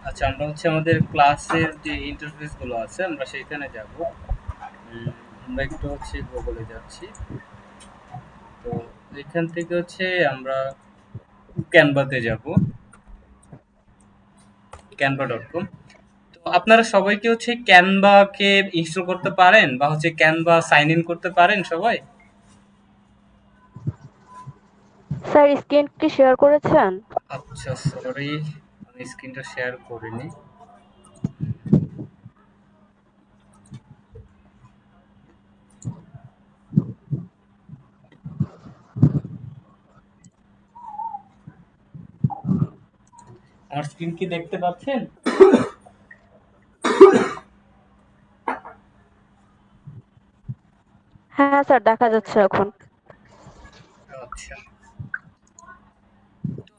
আচ্ছা, আমরা হচ্ছে আমাদের ক্লাসের যে ইন্টারফেস গুলো আছে আমরা সেখানে যাব। আমরা একটু হচ্ছে গুগলে যাচ্ছি। তো এখান থেকে হচ্ছে আমরা ক্যানভাতে যাব, canva.com। তো আপনারা সবাই কি হচ্ছে ক্যানভাকে ইনস্টল করতে পারেন বা হচ্ছে ক্যানভা সাইন ইন করতে পারেন সবাই? স্যার স্ক্রিন কি শেয়ার করেছেন? আচ্ছা, সরি, আমি স্ক্রিনটা শেয়ার করিনি। আমার স্ক্রিন কি দেখতে পাচ্ছেন? হ্যাঁ স্যার, দেখা যাচ্ছে এখন। আচ্ছা,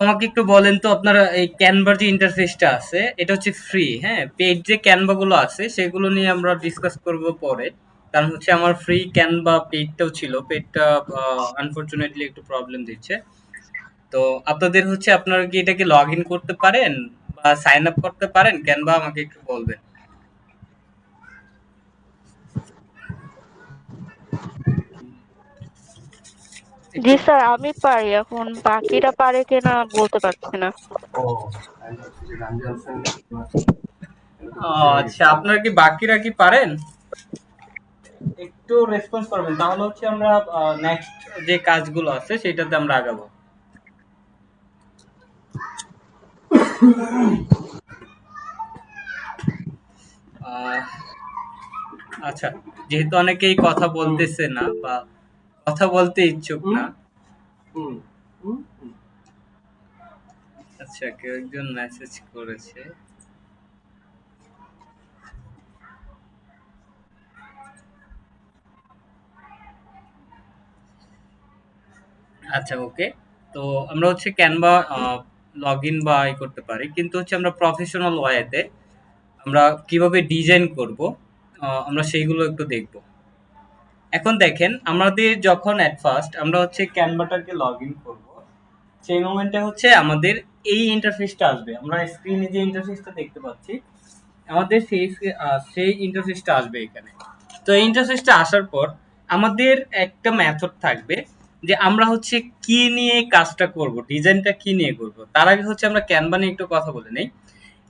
আমাকে একটু বলেন তো, আপনারা এই ক্যানভার যে ইন্টারফেসটা আছে এটা হচ্ছে ফ্রি, হ্যাঁ? পেইড যে ক্যানভা গুলো আছে সেগুলো নিয়ে আমরা ডিসকাস করব পরে। কারণ হচ্ছে আমার ফ্রি ক্যানভা পেইডটাও ছিল, পেইডটা আনফরচুনেটলি একটু প্রবলেম দিচ্ছে। তো আপনাদের হচ্ছে আপনারা কি এটাকে লগ ইন করতে পারেন বা সাইন আপ করতে পারেন ক্যানভা, আমাকে একটু বলবেন। জি একটু স্যার, আমি পারি, এখন বাকিরা পারে কিনা বলতে পারছি না। আচ্ছা, আপনারা কি বাকিরা কি পারেন? একটু রেসপন্স করবেন, তাহলে হচ্ছে আমরা নেক্সট যে কাজগুলো আছে সেটাতে আমরা আগাবো। আহ, আচ্ছা, যেহেতু অনেকেই কথা বলতেছে না বা কথা বলতে ইচ্ছুক না। আচ্ছা, কেউ একজন মেসেজ করেছে। আচ্ছা, ওকে। তো আমরা হচ্ছে ক্যানভা লগ ইন বা করতে পারি, কিন্তু হচ্ছে আমরা প্রফেশনাল ওয়েতে আমরা কিভাবে ডিজাইন করব আমরা সেইগুলো একটু দেখব। এখন দেখেন, আমাদের যখন এট ফার্স্ট আমরা হচ্ছে ক্যানভাটাকে লগ ইন করবো, সেই মোমেন্টে হচ্ছে আমাদের এই ইন্টারফেসটা আসবে। আমরা স্ক্রিনে যে ইন্টারফেসটা দেখতে পাচ্ছি আমাদের সেই ইন্টারফেসটা আসবে এখানে। তো এই ইন্টারফেসটা আসার পর আমাদের একটা মেথড থাকবে যে আমরা হচ্ছে কি নিয়ে কাজটা করব, ডিজাইনটা কি নিয়ে করব। তার আগে হচ্ছে আমরা ক্যানভা নিয়ে একটু কথা বলে নেই।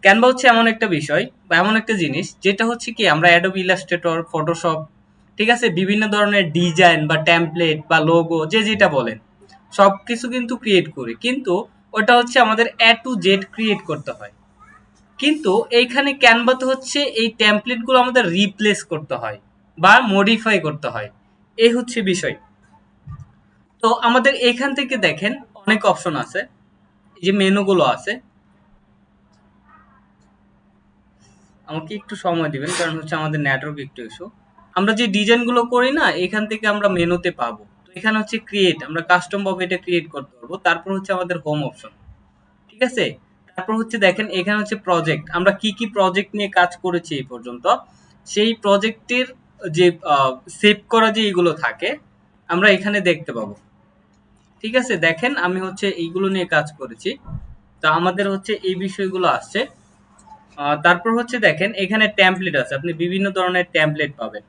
ক্যানভা হচ্ছে এমন একটা বিষয় বা এমন একটা জিনিস যেটা হচ্ছে কি আমরা অ্যাডোব ইলাস্ট্রেটর, ফটোশপ, ঠিক আছে, বিভিন্ন ধরনের ডিজাইন বা টেমপ্লেট বা লোগো যে যেটা বলেন সবকিছু কিন্তু ক্রিয়েট করি, কিন্তু ওটা হচ্ছে আমাদের এ টু জেড ক্রিয়েট করতে হয়। কিন্তু এইখানে ক্যানভাতে হচ্ছে এই টেমপ্লেট গুলো আমাদের রিপ্লেস করতে হয় বা মডিফাই করতে হয়। এই হচ্ছে বিষয়। তো আমাদের এখান থেকে দেখেন অনেক অপশন আছে, এই যে মেনু গুলো আছে। আমাকে একটু সময় দিবেন, কারণ হচ্ছে আমাদের নেটওয়ার্ক একটু ইস্যু। আমরা যে ডিজাইন গুলো করি না, এখান থেকে আমরা মেনুতে পাবো। তো এখানে হচ্ছে ক্রিয়েট, আমরা কাস্টম ভাবে এটা ক্রিয়েট করতে পারবো। তারপর হচ্ছে আমাদের হোম অপশন, ঠিক আছে। তারপর হচ্ছে দেখেন এখানে হচ্ছে প্রজেক্ট, আমরা কি কি প্রজেক্ট নিয়ে কাজ করেছি এই পর্যন্ত, সেই প্রজেক্টের যে সেভ করা যে এইগুলো থাকে আমরা এখানে দেখতে পাবো। ঠিক আছে, দেখেন আমি হচ্ছে এইগুলো নিয়ে কাজ করেছি। তো আমাদের হচ্ছে এই বিষয়গুলো আসছে। তারপর হচ্ছে দেখেন এখানে ট্যাম্পলেট আছে, আপনি বিভিন্ন ধরনের ট্যাম্পলেট পাবেন।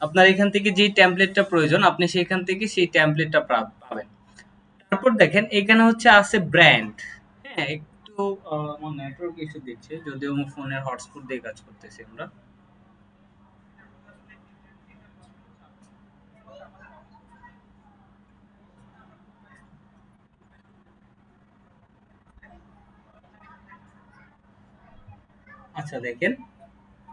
আপনার এখান থেকে যে ট্যাম্পলেটটা প্রয়োজন আপনি সেখান থেকে সেই ট্যাম্পলেটটা পাবেন। তারপর দেখেন এখানে হচ্ছে আছে ব্র্যান্ড। হ্যাঁ, একটু আমার নেটওয়ার্ক ইস্যু দিচ্ছে, যদিও আমার ফোনের হটস্পট দিয়ে কাজ করতেছি আমরা। আচ্ছা, দেখেন,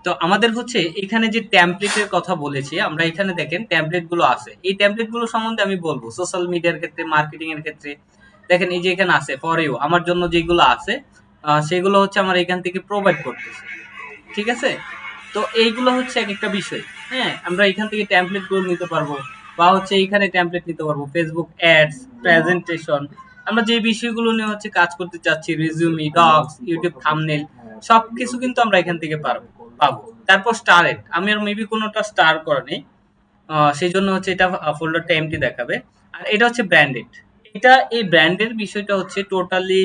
তো আমাদের হচ্ছে এখানে যে ট্যাম্পলেটের কথা বলেছি আমরা, এখানে দেখেন ট্যাম্পলেট গুলো আছে। এই ট্যাম্পলেট গুলো সম্বন্ধে আমি বলবো সোশ্যাল মিডিয়ার ক্ষেত্রে, মার্কেটিং এর ক্ষেত্রে। দেখেন এই যে এখানে আছে ফর ইউ, আমার জন্য যেগুলো আছে সেগুলো হচ্ছে আমার এখান থেকে প্রোভাইড করতেছে, ঠিক আছে। তো এইগুলো হচ্ছে এক একটা বিষয়। হ্যাঁ, আমরা এখান থেকে ট্যাম্পলেট গুলো নিতে পারবো বা হচ্ছে এইখানে ট্যাম্পলেট নিতে পারবো, ফেসবুক অ্যাডস, প্রেজেন্টেশন, আমরা যে বিষয়গুলো নিয়ে হচ্ছে কাজ করতে চাচ্ছি, রিজিউমি, ডক্স, ইউটিউব থাম্বনেল, সবকিছু কিন্তু আমরা এখান থেকে পাবো। তারপর স্টারেট, আমি আর মেবি কোনোটা স্টার করা নেই, সেই জন্য হচ্ছে এটা ফোল্ডারটা এমটি দেখাবে। আর এটা হচ্ছে ব্র্যান্ডেড। এটা এই ব্র্যান্ডের বিষয়টা হচ্ছে টোটালি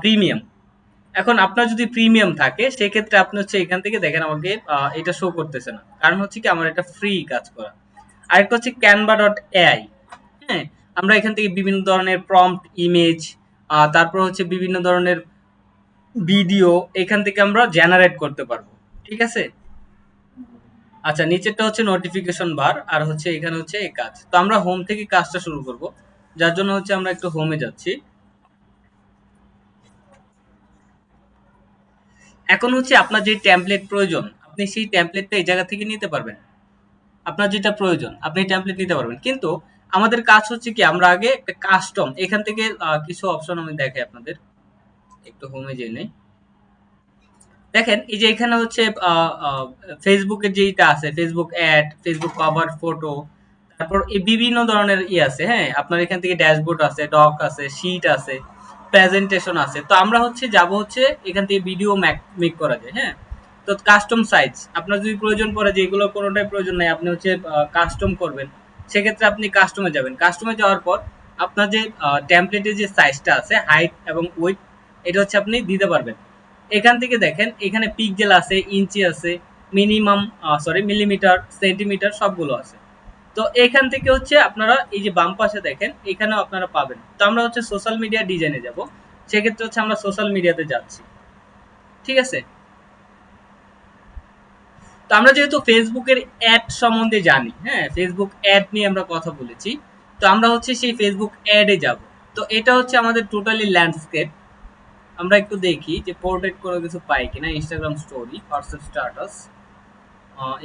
প্রিমিয়াম। এখন আপনার যদি প্রিমিয়াম থাকে সেক্ষেত্রে আপনি হচ্ছে এখান থেকে দেখেন আমাকে এটা শো করতেছে না, কারণ হচ্ছে কি আমার এটা ফ্রি কাজ করা। আরেকটা হচ্ছে canva.ai। হ্যাঁ, আমরা এখান থেকে বিভিন্ন ধরনের প্রম্পট, ইমেজ, তারপর হচ্ছে বিভিন্ন ধরনের ভিডিও এখান থেকে আমরা জেনারেট করতে পারবো। ঠিক আছে? আচ্ছা, নিচেরটা হচ্ছে নোটিফিকেশন বার, আর হচ্ছে এখানে হচ্ছে এই কাজ। তো আমরা হোম থেকে কাজটা শুরু করব, যার জন্য হচ্ছে আমরা একটু হোমে যাচ্ছি। এখন হচ্ছে আপনার যে টেমপ্লেট প্রয়োজন, আপনি সেই টেমপ্লেটটা এই জায়গা থেকে নিতে পারবেন। আপনার যেটা প্রয়োজন আপনি টেমপ্লেট নিতে পারবেন, কিন্তু আমাদের কাজ হচ্ছে কি আমরা আগে একটা কাস্টম এখান থেকে কিছু অপশন আমি দেখাই আপনাদের। একটু হোমে যেয়ে নেই। দেখেন এই যে এখানে হচ্ছে ফেসবুকের যেটা আছে, Facebook ad, Facebook cover photo, তারপর এই বিভিন্ন ধরনের আছে। হ্যাঁ, আপনার এখান থেকে ড্যাশবোর্ড আছে, ডক আছে, শিট আছে, প্রেজেন্টেশন আছে। তো আমরা হচ্ছে যাব হচ্ছে এখান থেকে ভিডিও মেক করা যায়। হ্যাঁ, তো কাস্টম সাইজ আপনার যদি প্রয়োজন পড়ে যে এগুলো কোনোটাই প্রয়োজন নাই, আপনি হচ্ছে কাস্টম করবেন, সেক্ষেত্রে আপনি কাস্টমে যাবেন। কাস্টমে যাওয়ার পর আপনার যে টেমপ্লেটের যে সাইজটা আছে, হাইট এবং উইডথ, এটা হচ্ছে আপনি দিতে পারবেন। এখান থেকে দেখেন এখানে পিক্সেল আছে, ইঞ্চি আছে, মিনিমাম মিলিমিটার, সেন্টিমিটার সবগুলো আছে। তো এখান থেকে হচ্ছে আপনারা এই যে বাম পাশে দেখেন এখানেও আপনারা পাবেন। তো আমরা হচ্ছে সোশ্যাল মিডিয়া ডিজাইনে যাব, সেক্ষেত্রে হচ্ছে আমরা সোশ্যাল মিডিয়াতে যাচ্ছি। ঠিক আছে? তো আমরা যেহেতু ফেসবুকের অ্যাড সম্বন্ধে জানি, হ্যাঁ, ফেসবুক অ্যাড নিয়ে আমরা কথা বলেছি, তো আমরা হচ্ছে সেই ফেসবুক অ্যাডে যাব। তো এটা হচ্ছে আমাদের টোটালি ল্যান্ডস্কেপ। আমরা একটু দেখি যে পোর্ট্রেট কোনো কিছু পাই কিনা। Instagram story, WhatsApp status,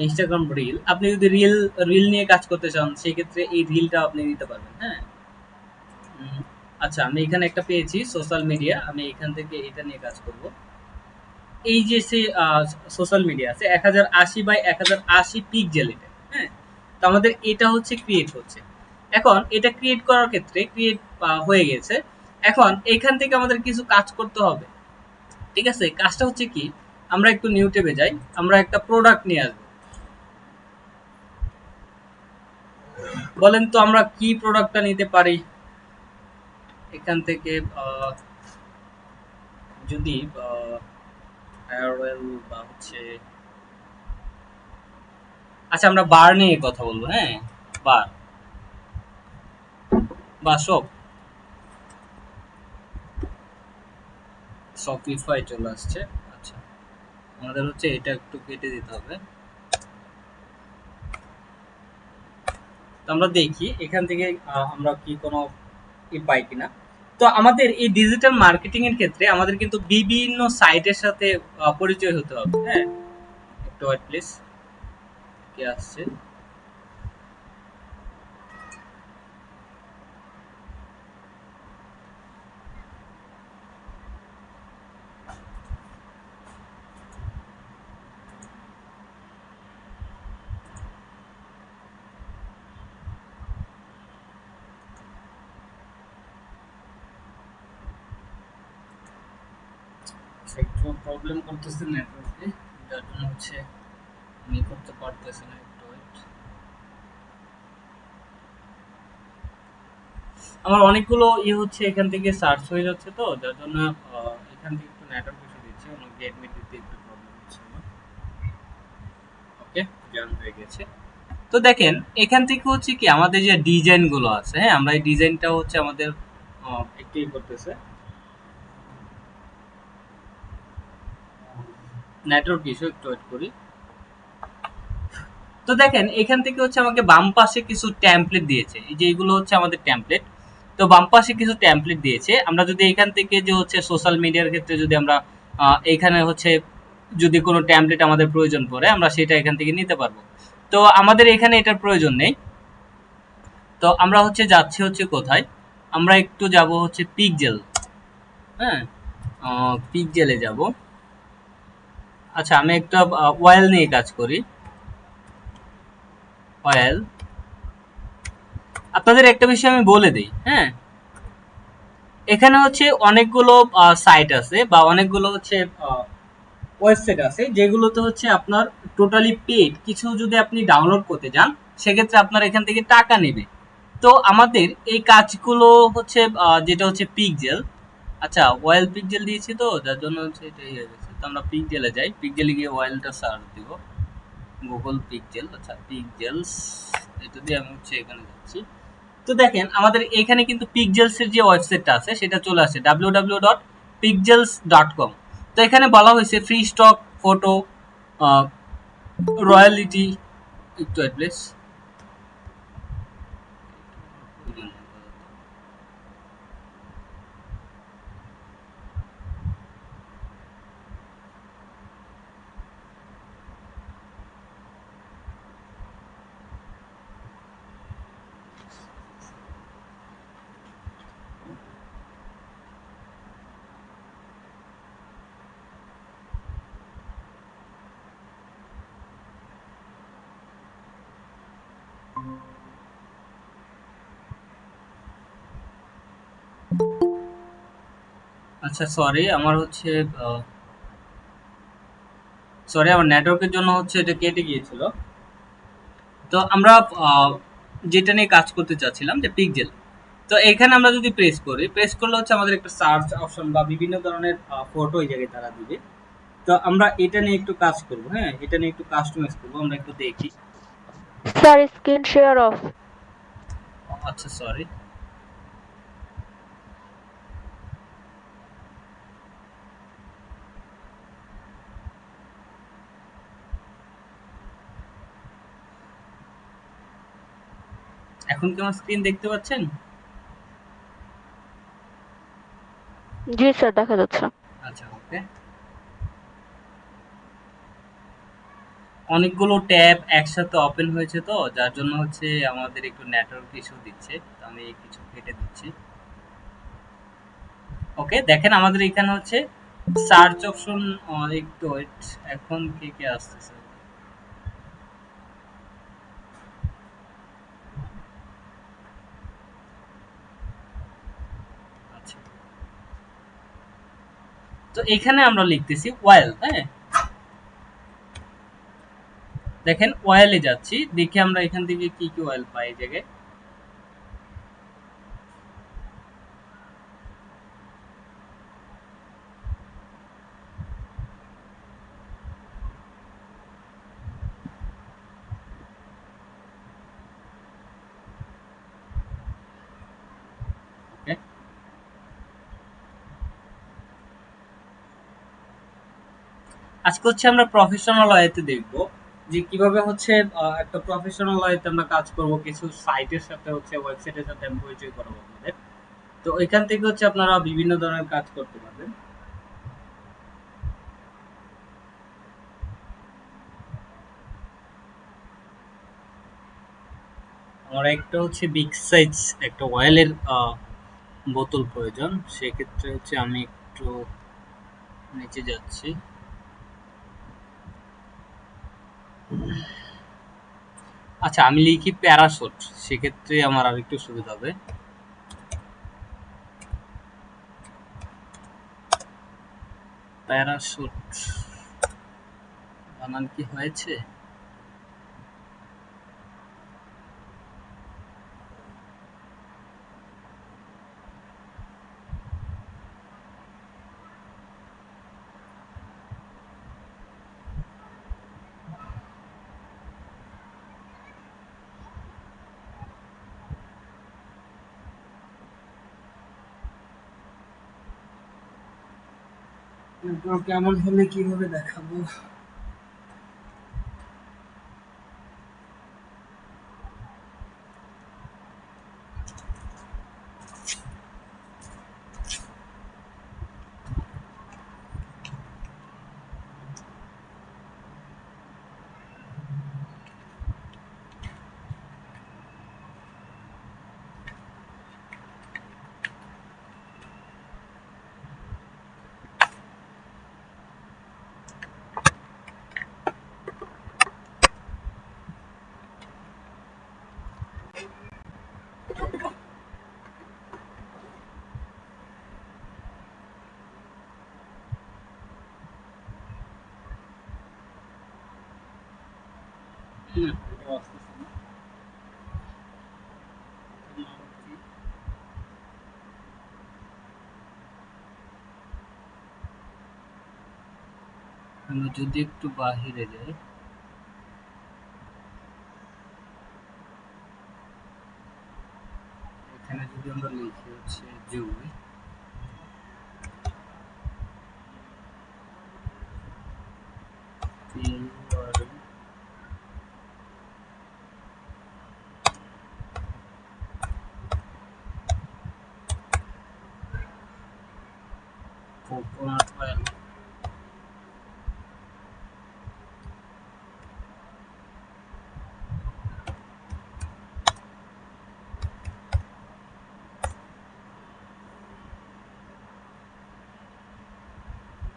Instagram reel. আপনি যদি রিল নিয়ে কাজ করতে চান সেক্ষেত্রে এই রিলটা আপনি নিতে পারবেন। হ্যাঁ, উম, আচ্ছা, আমি এখানে একটা পেয়েছি সোশ্যাল মিডিয়া, আমি এখান থেকে এটা নিয়ে কাজ করব। এই যে সে সোশ্যাল মিডিয়া আছে 1080 বাই 1080 পিক্সেল এটা। হ্যাঁ, তো আমাদের এটা হচ্ছে ক্রিয়েট হচ্ছে। এখন এটা ক্রিয়েট করার ক্ষেত্রে ক্রিয়েট হয়ে গেছে। এখন এখান থেকে আমাদের কিছু কাজ করতে হবে। ঠিক আছে? কাজটা হচ্ছে কি, আমরা একটু নিউ ট্যাবে যাই, আমরা একটা প্রোডাক্ট নিয়ে আসবো। বলেন তো আমরা কি প্রোডাক্টটা নিতে পারি এখান থেকে। যদি হেয়ার অয়েল বা হচ্ছে, আচ্ছা আমরা বার নিয়ে কথা বলবো। হ্যাঁ, বার বা শপ, শপিফাই চলে আসছে। আচ্ছা, আমাদের হচ্ছে এটা একটু কেটে দিতে হবে। তো আমরা দেখি এখান থেকে আমরা কি কোনো পাই কিনা। তো আমাদের এই ডিজিটাল মার্কেটিং এর ক্ষেত্রে আমাদের কিন্তু বিভিন্ন সাইটের সাথে পরিচয় হতে হবে। হ্যাঁ, একটু ওয়েট প্লিজ, কে আসছে। একটু প্রবলেম করতেছে নেটওয়ার্কে, যার জন্য হচ্ছে আমি করতে পারতেছি না। একটু ওয়েট। আমার অনেকগুলো হচ্ছে এখান থেকে সার্চ হয়ে যাচ্ছে, তো যার জন্য এখান থেকে একটু নেটওয়ার্ক ইস্যু দিচ্ছে, অনেকে অ্যাডমিট দিতে একটু প্রবলেম হচ্ছে আমার। ওকে, জান হয়ে গেছে। তো দেখেন এখান থেকে হচ্ছে কি আমাদের যে ডিজাইন গুলো আছে, হ্যাঁ, আমরা এই ডিজাইনটা হচ্ছে আমাদের একটু করতেছে, নেটওয়ার্ক ইস্যু, একটু ওয়েট করি। তো দেখেন এখান থেকে হচ্ছে আমাকে বাম পাশে কিছু টেমপ্লেট দিয়েছে, এই যে এগুলো হচ্ছে আমাদের টেমপ্লেট। তো বাম পাশে কিছু টেমপ্লেট দিয়েছে, আমরা যদি এখান থেকে যে হচ্ছে সোশ্যাল মিডিয়ার ক্ষেত্রে যদি আমরা এখানে হচ্ছে যদি কোনো টেমপ্লেট আমাদের প্রয়োজন পড়ে আমরা সেটা এখান থেকে নিতে পারবো। তো আমাদের এখানে এটার প্রয়োজন নেই। তো আমরা হচ্ছে যাচ্ছি হচ্ছে কোথায়, আমরা একটু যাব হচ্ছে পিকজেল। হ্যাঁ, পিকজেলে যাব। আচ্ছা, আমি একটা ওয়েল নিয়ে কাজ করি। ওয়েল, আপনাদের একটা বিষয় আমি বলে দিই। হ্যাঁ, এখানে হচ্ছে অনেকগুলো সাইট আছে বা অনেকগুলো হচ্ছে ওয়েবসাইট আছে যেগুলোতে হচ্ছে আপনার টোটালি পেড। কিছু যদি আপনি ডাউনলোড করতে যান সেক্ষেত্রে আপনার এখান থেকে টাকা নেবে। তো আমাদের এই কাজগুলো হচ্ছে যেটা হচ্ছে পিকজেল, আচ্ছা, ওয়েল পিকজেল দিয়েছি তো যার জন্য হচ্ছে এটা হয়ে গেছে। তো আমরা পিকজেলে যাই, পিকজেলে গিয়ে ওয়েলটা সার্চ দিব, গুগল পিকজেল। আচ্ছা, পিকজেলস এটা দিয়ে আমি হচ্ছে এখানে যাচ্ছি। তো দেখেন আমাদের এখানে কিন্তু পিকজেলস এর যে ওয়েবসাইটটা আছে সেটা চলে আসে www.pixels.com। তো এখানে বলা হয়েছে ফ্রি স্টক ফটো, রয়্যালিটি, একটু অ্যাড্রেস। আচ্ছা সরি, আমার হচ্ছে সরি আমার নেটওয়ার্কের জন্য হচ্ছে এটা কেটে গিয়েছিল। তো আমরা যেটা নিয়ে কাজ করতে চাচ্ছিলাম যে পিকজেল। তো এখানে আমরা যদি প্রেস করি, প্রেস করলে হচ্ছে আমাদের একটা সার্চ অপশন বা বিভিন্ন ধরনের ফটো এই জায়গায় তারা দিবে। তো আমরা এটা নিয়ে একটু কাজ করব, হ্যাঁ এটা নিয়ে একটু কাস্টমাইজ করবো, আমরা একটু দেখি। Sir screen share of. আচ্ছা সরি, এখন কি আমার স্ক্রিন দেখতে পাচ্ছেন? জি স্যার, দেখা যাচ্ছে। আচ্ছা ওকে। অনেকগুলো ট্যাব একসাথে ওপেন হয়েছে তো যার জন্য হচ্ছে আমাদের একটু নেটওয়ার্ক ইস্যু দিচ্ছে, তো আমি কিছু কেটে দিচ্ছি। ওকে, দেখেন আমাদের এখানে হচ্ছে সার্চ অপশন, একটু ওয়েট, এখন কে কে আসতেছে। আচ্ছা, তো এখানে আমরা লিখতেছি ওয়েল, হ্যাঁ দেখেন ওয়েলে যাচ্ছি, দেখি আমরা এখান থেকে কি কি ওয়েল পাই এই জায়গায়। ওকে, আজকে হচ্ছে আমরা প্রফেশনাল ওয়েতে দেখব যে কিভাবে হচ্ছে একটা প্রফেশনাল ওয়েতে আমরা কাজ করব, কিছু সাইটের সাথে হচ্ছে ওয়েবসাইটের সাথে আমি পরিচয় করাবো আপনাদের। তো এখান থেকে হচ্ছে আপনারা বিভিন্ন ধরনের কাজ করতে পারবেন। আমার একটা হচ্ছে বিগ সাইজ একটা অয়েলের বোতল প্রয়োজন, সেক্ষেত্রে হচ্ছে আমি একটু নিচে যাচ্ছি। আচ্ছা আমি লিখি প্যারাশুট, সেক্ষেত্রে আমার আর একটু সুবিধা হবে। প্যারাশুট বানান কি হয়েছে? কেমন হলে কিভাবে দেখাবো? এটাও আসতেছে না। আমরা যদি একটু বাহিরে যাই, এখানে যদি আমরা লিখি হচ্ছে জুই, কোকোনাট অয়েল,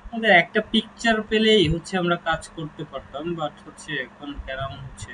আমাদের একটা পিকচার পেলেই হচ্ছে আমরা কাজ করতে পারতাম, বাট হচ্ছে এখন কেমন হচ্ছে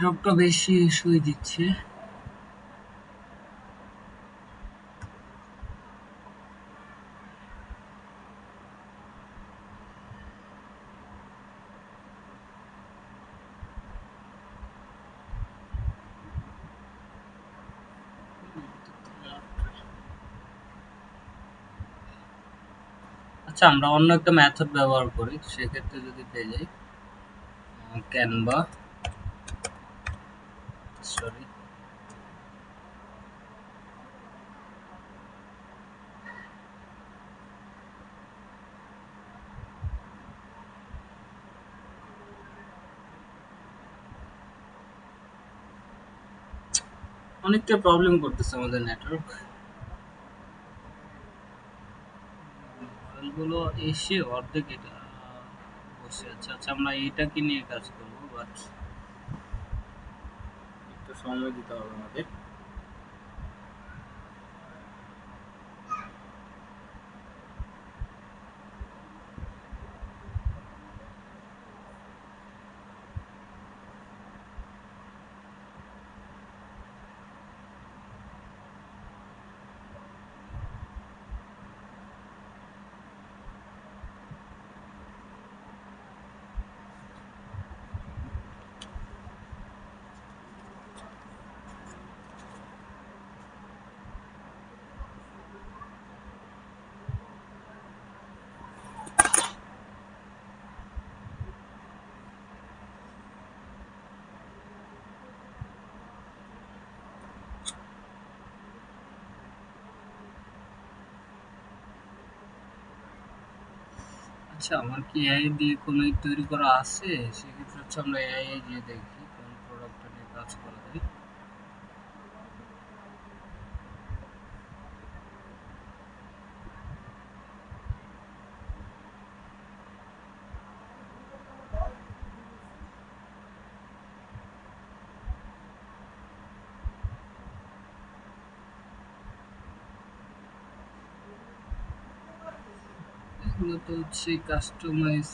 ড্রপটা বেশি ইস্যুই দিচ্ছে। আচ্ছা, আমরা অন্য একটা মেথড ব্যবহার করি, সেক্ষেত্রে যদি পেয়ে যাই ক্যানভা, সরি, অনেকটা প্রবলেম করতেছে আমাদের নেটওয়ার্ক। ফাইলগুলো এসে অর্ধেক এটা বসে আছে। আচ্ছা, আমরা এইটাকে নিয়ে কাজ করবো, বাট একটু সময় দিতে হবে আমাদের। আচ্ছা, আমার কি এআই দিয়ে কোনো তৈরি করা আছে? সেক্ষেত্রে হচ্ছে আমরা এআই দিয়ে দেখি কোন প্রোডাক্টটা নিয়ে কাজ করা যায়। এগুলো তো হচ্ছে কাস্টমাইজ।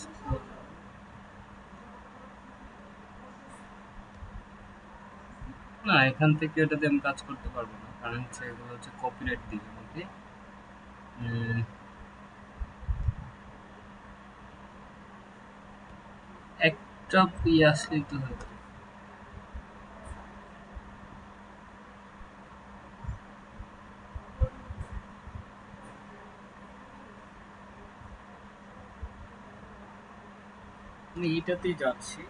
না, এখান থেকে এটাতে আমি কাজ করতে পারবো না, কারণ হচ্ছে এগুলো হচ্ছে কপিরাইট দিবে আমাকে। উম, একটা আসলেই তো হবে। আমি এইটাতেই যাচ্ছি।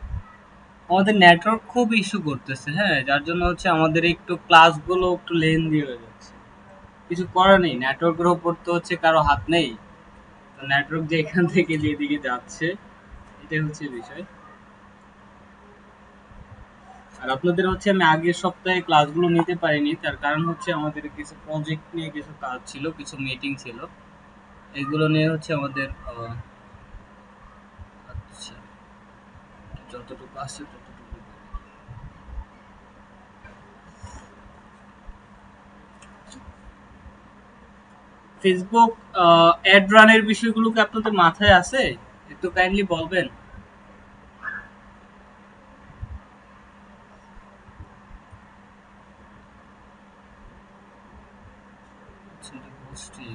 আমাদের নেটওয়ার্ক খুব ইস্যু করতেছে, হ্যাঁ, যার জন্য হচ্ছে আমাদের একটু ক্লাসগুলো একটু লেন্দি হয়ে যাচ্ছে। কিছু করার নেই, নেটওয়ার্কের ওপর তো হচ্ছে কারো হাত নেই। তো নেটওয়ার্ক যে এখান থেকে যেদিকে যাচ্ছে, এটাই হচ্ছে বিষয়। আর আপনাদের হচ্ছে আমি আগের সপ্তাহে ক্লাসগুলো নিতে পারিনি, তার কারণ হচ্ছে আমাদের কিছু প্রজেক্ট নিয়ে কিছু কাজ ছিল, কিছু মিটিং ছিল। এগুলো নিয়ে হচ্ছে আমাদের আচ্ছা, যতটুকু আছে ততটুকু বলি। ফেসবুক অ্যাড রানের বিষয়গুলো কি আপনাদের মাথায় আছে? একটু কাইন্ডলি বলবেন। আচ্ছা, এটা গোষ্ঠী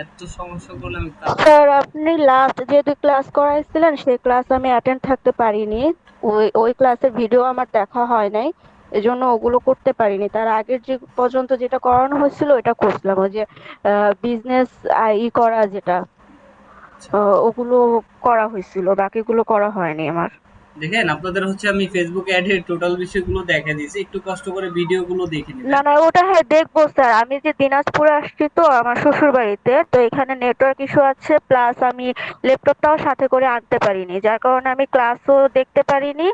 এত সমস্যা করলে আমি স্যার আপনি লাস্ট যেহেতু ক্লাস করাইছিলেন সেই ক্লাস আমি অ্যাটেন্ড থাকতে পারিনি। ওই ক্লাসের ভিডিও আমার দেখা হয় নাই, এজন্য ওগুলো করতে পারিনি। তার আগের যে পর্যন্ত যেটা করানো হয়েছিল ওটা করছিলাম, ওই যে বিজনেস করা যেটা, আচ্ছা, ওগুলো করা হয়েছিল, বাকিগুলো করা হয়নি আমার। দেখেন আপনাদের হচ্ছে আমি ফেসবুক অ্যাডের টোটাল বিষয়গুলো দেখা দিয়েছি, একটু কষ্ট করে ভিডিওগুলো দেখে না নেবেন। না, ওটা হ্যাঁ দেখবো স্যার। আমি যে দিনাজপুরে আসছি তো আমার শ্বশুর বাড়িতে, তো এখানে নেটওয়ার্ক ইস্যু আছে, প্লাস আমি ল্যাপটপটাও সাথে করে আনতে পারিনি, যার কারণে আমি ক্লাসও দেখতে পারিনি,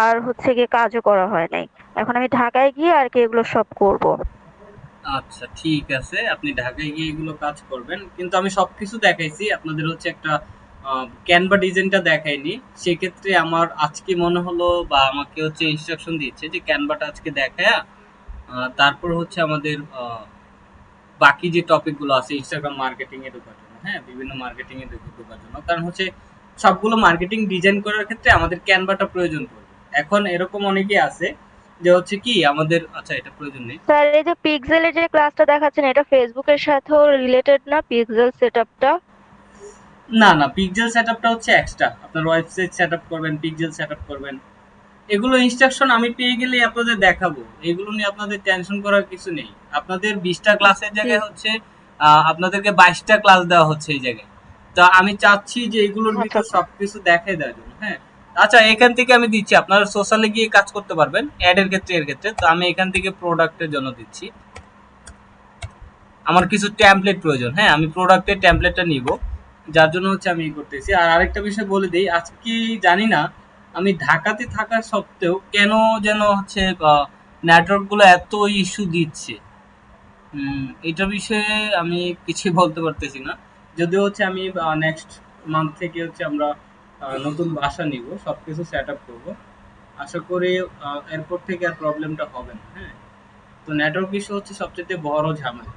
আর হচ্ছে গিয়ে কাজও করা হয় নাই। এখন আমি ঢাকায় গিয়ে আর কি এগুলো সব করব। আচ্ছা, ঠিক আছে, আপনি ঢাকায় গিয়ে এগুলো কাজ করবেন, কিন্তু আমি সবকিছু দেখাইছি আপনাদের হচ্ছে একটা ক্যানভা ডিজাইনটা দেখাইনি। সেক্ষেত্রে আমার আজকে মনে হলো বা আমাকে হচ্ছে ইনস্ট্রাকশন দিচ্ছে যে ক্যানভাটা আজকে দেখায়া তারপর হচ্ছে আমাদের বাকি যে টপিকগুলো আছে ইনস্টাগ্রাম মার্কেটিং এ ঢোকার জন্য, হ্যাঁ, বিভিন্ন মার্কেটিং এ ঢোকার জন্য, কারণ হচ্ছে সবগুলো মার্কেটিং ডিজাইন করার ক্ষেত্রে আমাদের ক্যানভাটা প্রয়োজন পড়বে। এখন এরকম অনেকেই আছে যে হচ্ছে কি আমাদের, আচ্ছা এটা প্রয়োজন নেই। স্যার এই যে পিক্সেলের যে ক্লাসটা দেখাচ্ছেন এটা ফেসবুকের সাথেও রিলেটেড না, পিক্সেল সেটআপটা? না না, পিক্সেল সেটআপটা হচ্ছে এক্সট্রা, আপনার ওয়েবসাইট সেটআপ করবেন, পিক্সেল সেটআপ করবেন, এগুলো ইনস্ট্রাকশন আমি পেয়ে গেলেই আপনাদের দেখাবো। এগুলো নিয়ে আপনাদের টেনশন করার কিছু নেই। আপনাদের 20টা ক্লাসের জি। জায়গায় হচ্ছে আপনাদেরকে 22টা ক্লাস দেওয়া হচ্ছে এই জায়গায়। তো আমি চাচ্ছি যে এগুলোর আচ্ছা ভিতর সবকিছু দেখাই দেওয়ার জন্য, হ্যাঁ। আচ্ছা, এখান থেকে আমি দিচ্ছি, আপনারা সোশ্যালে গিয়ে কাজ করতে পারবেন অ্যাড এর ক্ষেত্রে, এর ক্ষেত্রে তো আমি এখান থেকে প্রোডাক্টের জন্য দিচ্ছি। আমার কিছু ট্যাম্পলেট প্রয়োজন, হ্যাঁ, আমি প্রোডাক্টের ট্যাম্পলেটটা নিব, যার জন্য হচ্ছে আমি করতেছি। আর আরেকটা বিষয় বলে দিই, আজকে জানি না আমি ঢাকাতে থাকা সত্ত্বেও কেন যেন হচ্ছে নেটওয়ার্ক গুলো এত ইস্যু দিচ্ছে। এটা বিষয়ে আমি কিছুই বলতে পারতেছি না। যদিও হচ্ছে আমি নেক্সট মান্থ থেকে হচ্ছে আমরা নতুন বাসা নিব, সবকিছু সেট আপ করবো। আশা করি এরপর থেকে আর প্রবলেমটা হবে না, হ্যাঁ। তো নেটওয়ার্ক ইস্যু হচ্ছে সবচেয়ে বড় ঝামেলা।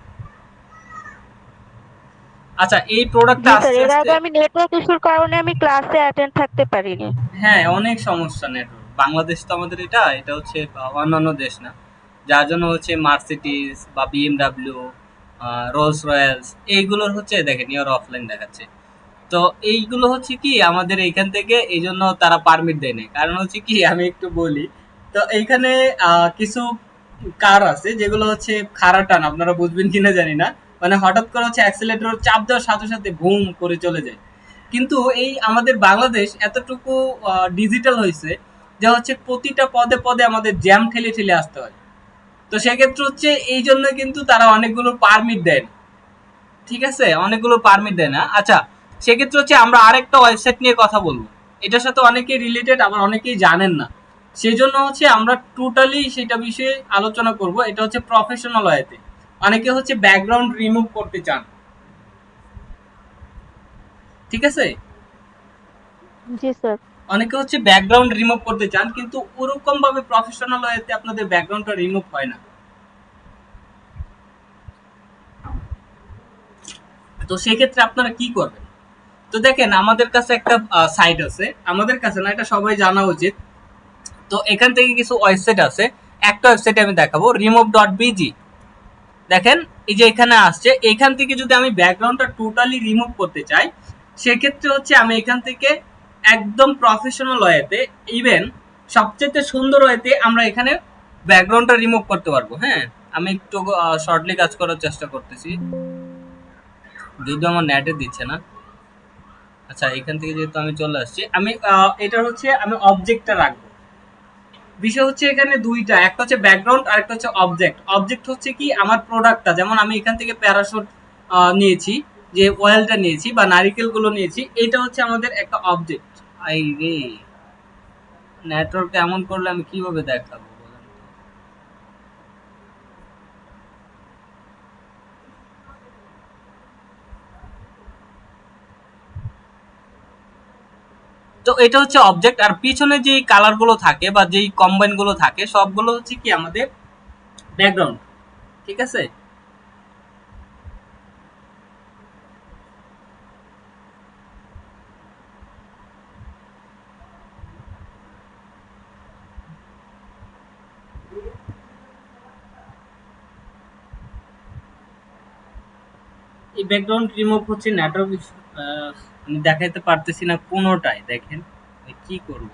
আচ্ছা, এই প্রোডাক্টটা জি স্যার, আস্তে এর আস্তে, আগে আমি নেটওয়ার্ক ইস্যুর কারণে আমি ক্লাসে অ্যাটেন্ড থাকতে পারিনি। হ্যাঁ, অনেক সমস্যা নেটওয়ার্ক। বাংলাদেশ তো আমাদের, এটা হচ্ছে অন্যান্য দেশ না। যার জন্য হচ্ছে মার্সিডিজ বা বিএমডাব্লিউ, রোলস রয়্যালস, এইগুলোর হচ্ছে দেখেন ইয়ার অফলাইন দেখাচ্ছে। তো এইগুলো হচ্ছে কি আমাদের এইখান থেকে, এই জন্য তারা পারমিট দেয় না, কারণ হচ্ছে কি আমি একটু বলি। তো এইখানে কিছু কার আছে যেগুলো হচ্ছে খাড়া টান, আপনারা বুঝবেন কিনা জানি না, মানে হঠাৎ করে হচ্ছে অ্যাক্সিলেটর চাপ দেওয়ার সাথে সাথে বুম করে চলে যায়। কিন্তু এই আমাদের বাংলাদেশ এতটুকু ডিজিটাল হয়েছে যে হচ্ছে প্রতিটা পদে পদে আমাদের জ্যাম ঠেলে ঠেলে আসতে হয়। তো সেক্ষেত্রে হচ্ছে এই জন্য কিন্তু তারা অনেকগুলো পারমিট দেয় না। ঠিক আছে, অনেকগুলো পারমিট দেয় না। আচ্ছা, সেক্ষেত্রে হচ্ছে আমরা আরেকটা ওয়েবসাইট নিয়ে কথা বলবো, এটার সাথে অনেকেই রিলেটেড, আবার অনেকেই জানেন না। সেই জন্য হচ্ছে আমরা টোটালি সেটা বিষয়ে আলোচনা করব। এটা হচ্ছে প্রফেশনাল ওয়েতে। অনেকে হচ্ছে ব্যাকগ্রাউন্ড রিমুভ করতে চান, ঠিক আছে। জি স্যার। অনেকে হচ্ছে ব্যাকগ্রাউন্ড রিমুভ করতে চান, কিন্তু ওরকম ভাবে প্রফেশনাল ওয়েতে আপনাদের ব্যাকগ্রাউন্ডটা রিমুভ হয় না। তো সেক্ষেত্রে আপনারা কি করবেন? তো দেখেন, আমাদের কাছে একটা সাইট আছে, আমাদের কাছে না, এটা সবাই জানা উচিত। তো এখান থেকে কিছু ওয়েবসাইট আছে। একটা ওয়েবসাইটে আমি দেখাবো, remove.bg। দেখেন, এই যে এখানে আসছে, এখান থেকে যদি আমি ব্যাকগ্রাউন্ডটা টোটালি রিমুভ করতে চাই, সেক্ষেত্রে হচ্ছে আমি এখান থেকে একদম প্রফেশনাল ওয়েতে, ইভেন সবচেয়ে সুন্দর ওয়েতে আমরা এখানে ব্যাকগ্রাউন্ডটা রিমুভ করতে পারবো, হ্যাঁ। আমি একটু শর্টলি কাজ করার চেষ্টা করতেছি, যদিও আমার নেটে দিচ্ছে না। আচ্ছা, এখান থেকে যেহেতু আমি চলে আসছি, আমি এটা হচ্ছে আমি অবজেক্টটা রাখবো। বিষয় হচ্ছে এখানে দুইটা, একটা হচ্ছে ব্যাকগ্রাউন্ড আর একটা হচ্ছে অবজেক্ট। অবজেক্ট হচ্ছে কি আমার প্রোডাক্টটা, যেমন আমি এখান থেকে প্যারাশুট নিয়েছি, যে অয়েলটা নিয়েছি বা নারিকেল গুলো নিয়েছি, এটা হচ্ছে আমাদের একটা অবজেক্ট। আই রে, নেটওয়ার্ক এমন করলে আমি কিভাবে দেখাবো বলেন তো? তো এটা হচ্ছে অবজেক্ট, আর পিছনে যেই কালার গুলো থাকে বা যেই কম্বাইন গুলো থাকে সবগুলো হচ্ছে কি আমাদের ব্যাকগ্রাউন্ড। ঠিক আছে। এই ব্যাকগ্রাউন্ড রিমুভ হচ্ছে নেটওয়ার্ক, আমি দেখাইতে পারতেছি না কোনোটাই, দেখেন আমি কি করব।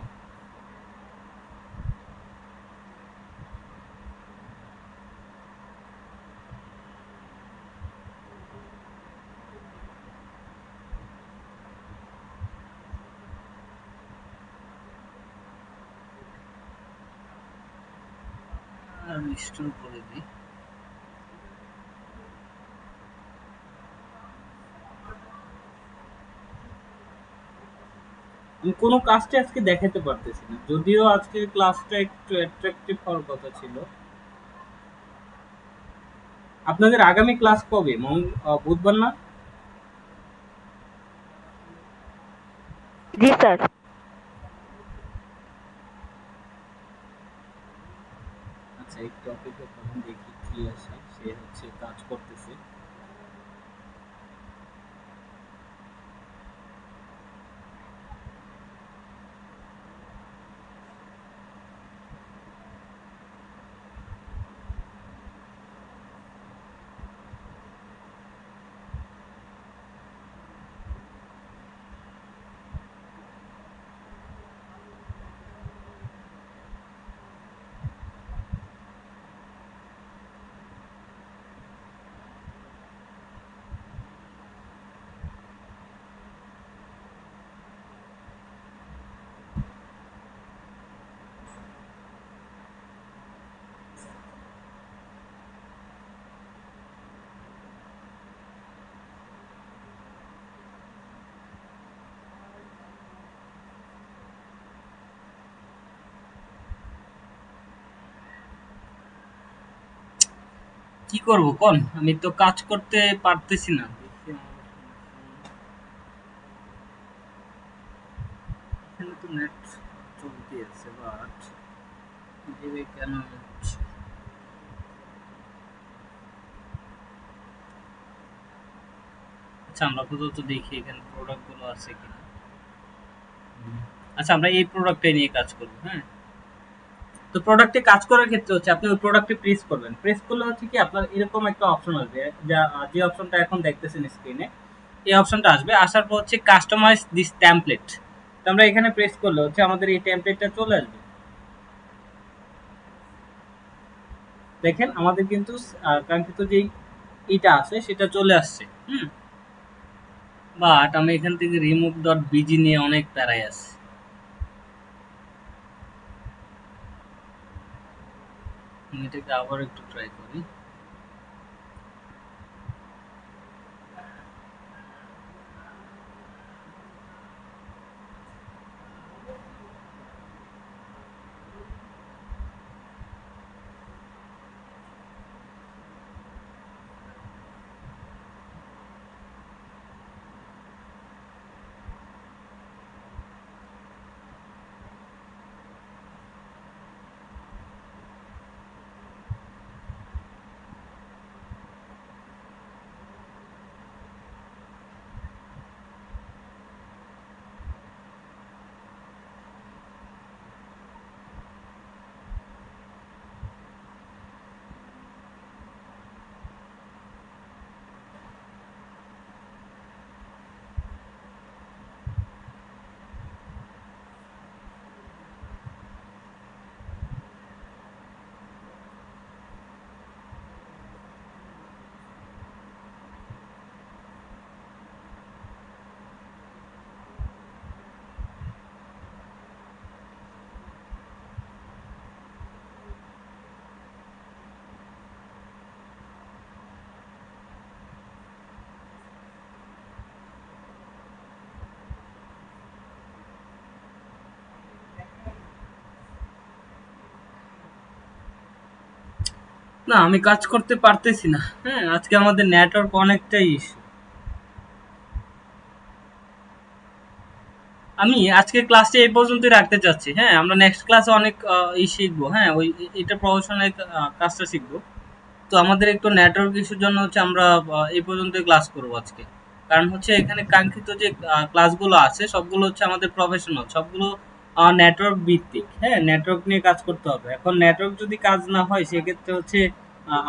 রিস্টোর করে দিই। আমি কোনো কাজটা আজকে দেখাতে পারতেছি না, যদিও আজকে ক্লাসটা একটু অ্যাট্রাকটিভ হওয়ার কথা ছিল। আপনাদের আগামী ক্লাস কবে? বুধবার না? জি স্যার। আচ্ছা, একটু অপেক্ষা করুন, দেখি কি আসে। সে হচ্ছে কাজ করতেছে। কি করব কোন, আমি তো কাজ করতে পারতেছি না। এখানে তো নেট চলতে আছে, বাট দিবে কেন হচ্ছে? আচ্ছা, আমরা আপাতত দেখি এখানে প্রোডাক্ট গুলো আছে কিনা। আচ্ছা, আমরা এই প্রোডাক্টটাই নিয়ে কাজ করব। হ্যাঁ, তো প্রোডাক্টে কাজ করার ক্ষেত্রে হচ্ছে আপনি ওই প্রোডাক্টে প্রেস করবেন। প্রেস করলে হচ্ছে কি আপনার এরকম একটা অপশন আসবে, যা যে অপশনটা এখন দেখতেছেন স্ক্রিনে, এই অপশনটা আসবে। আসার পর হচ্ছে কাস্টমাইজ দিস টেমপ্লেট। তো আমরা এখানে প্রেস করলে হচ্ছে আমাদের এই টেমপ্লেটটা চলে আসবে। দেখেন আমাদের কিন্তু কাঙ্ক্ষিত যেই ইটা আছে সেটা চলে আসছে। হুম। বাট আমি এখান থেকে রিমুভ ডট বিজি নিয়ে অনেক প্যারায় আছি। আমি এটাকে আবার একটু ট্রাই করি। না, আমি কাজ করতে পারতেছি না। হ্যাঁ, আজকে আমাদের নেটওয়ার্ক অনেকটাই ইস্যু। আমি আজকের ক্লাসটা এই পর্যন্তই রাখতে চাচ্ছি। হ্যাঁ, আমরা নেক্সট ক্লাসে অনেক শিখবো। হ্যাঁ, ওই এটা প্রফেশনাল কাজটা শিখবো। তো আমাদের একটু নেটওয়ার্ক ইস্যুর জন্য হচ্ছে আমরা এই পর্যন্তই ক্লাস করবো আজকে। কারণ হচ্ছে এখানে কাঙ্ক্ষিত যে ক্লাসগুলো আছে সবগুলো হচ্ছে আমাদের প্রফেশনাল, সবগুলো নেটওয়ার্ক ভিত্তিক। হ্যাঁ, নেটওয়ার্ক নিয়ে কাজ করতে হবে। এখন নেটওয়ার্ক যদি কাজ না হয় সেক্ষেত্রে হচ্ছে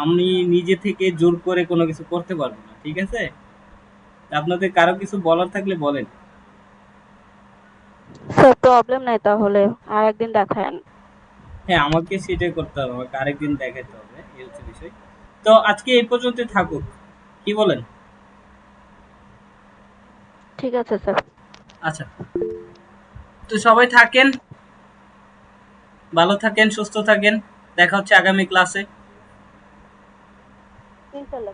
আমি নিজে থেকে জোর করে কোনো কিছু করতে পারবো না। ঠিক আছে? তা আপনাদের কারো কিছু বলার থাকলে বলেন। স্যার প্রবলেম নাই তাহলে, আর একদিন দেখায়েন। হ্যাঁ, আমাকে সেটাই করতে হবে, আমাকে আরেকদিন দেখাতে হবে, এই হচ্ছে বিষয়। তো আজকে এই পর্যন্ত থাকুক, কি বলেন? ঠিক আছে স্যার। আচ্ছা, তো সবাই থাকেন, ভালো থাকেন, সুস্থ থাকেন। দেখা হচ্ছে আগামী ক্লাসে। ইনশাল্লাহ।